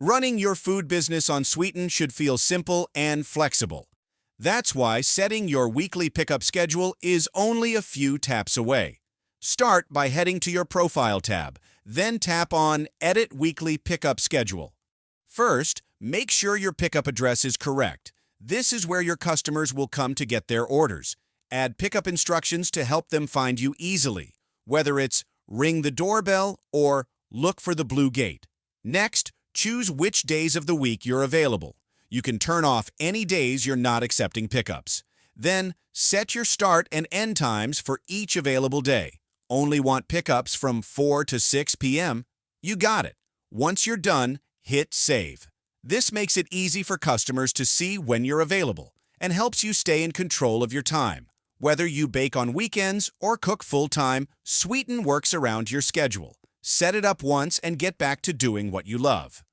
Running your food business on Sweeten should feel simple and flexible. That's why setting your weekly pickup schedule is only a few taps away. Start by heading to your Profile tab, then tap on Edit Weekly Pickup Schedule. First, make sure your pickup address is correct. This is where your customers will come to get their orders. Add pickup instructions to help them find you easily, whether it's ring the doorbell or look for the blue gate. Next, choose which days of the week you're available. You can turn off any days you're not accepting pickups. Then, set your start and end times for each available day. Only want pickups from 4 to 6 p.m.? You got it. Once you're done, hit Save. This makes it easy for customers to see when you're available and helps you stay in control of your time. Whether you bake on weekends or cook full-time, Sweeten works around your schedule. Set it up once and get back to doing what you love.